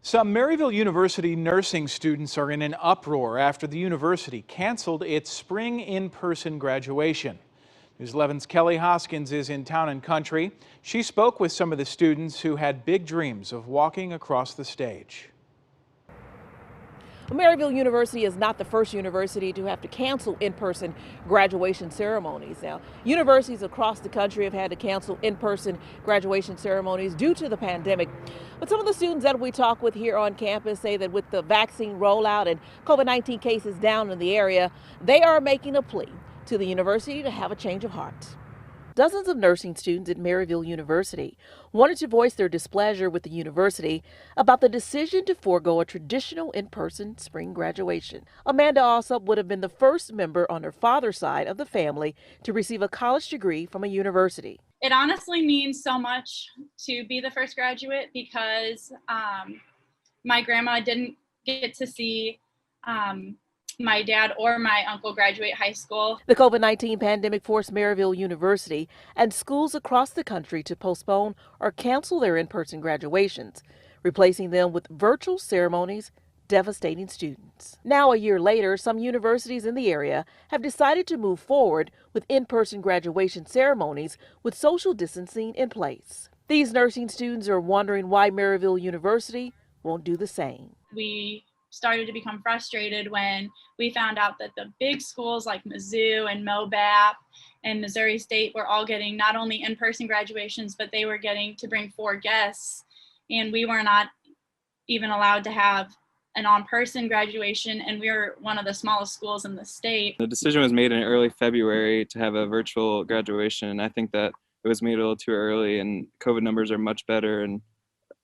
Some Maryville University nursing students are in an uproar after the university canceled its spring in-person graduation. News 11's Kelly Hoskins is in Town and Country. She spoke with some of the students who had big dreams of walking across the stage. Maryville University is not the first university to have to cancel in-person graduation ceremonies. Now, universities across the country have had to cancel in-person graduation ceremonies due to the pandemic. But some of the students that we talk with here on campus say that with the vaccine rollout and COVID-19 cases down in the area, they are making a plea to the university to have a change of heart. Dozens of nursing students at Maryville University wanted to voice their displeasure with the university about the decision to forego a traditional in-person spring graduation. Amanda Alsop would have been the first member on her father's side of the family to receive a college degree from a university. It honestly means so much to be the first graduate because my grandma didn't get to see my dad or my uncle graduate high school. The COVID-19 pandemic forced Maryville University and schools across the country to postpone or cancel their in-person graduations, replacing them with virtual ceremonies, devastating students. Now, a year later, some universities in the area have decided to move forward with in-person graduation ceremonies with social distancing in place. These nursing students are wondering why Maryville University won't do the same. We started to become frustrated when we found out that the big schools like Mizzou and MoBAP and Missouri State were all getting not only in-person graduations, but they were getting to bring 4 guests, and we were not even allowed to have an on-person graduation, and we were one of the smallest schools in the state. The decision was made in early February to have a virtual graduation, and I think that it was made a little too early, and COVID numbers are much better and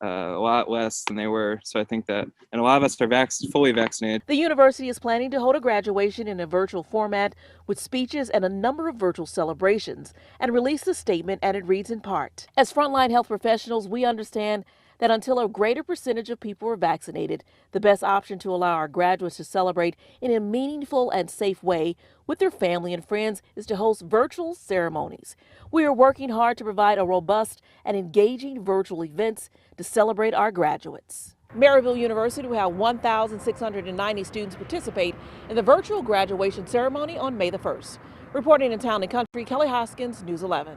a lot less than they were. So I think that, and a lot of us are fully vaccinated. The university is planning to hold a graduation in a virtual format with speeches and a number of virtual celebrations and release a statement, and it reads in part: as frontline health professionals, we understand that until a greater percentage of people are vaccinated, the best option to allow our graduates to celebrate in a meaningful and safe way with their family and friends is to host virtual ceremonies. We are working hard to provide a robust and engaging virtual events to celebrate our graduates. Maryville University will have 1,690 students participate in the virtual graduation ceremony on May the 1st. Reporting in Town and Country, Kelly Hoskins, News 11.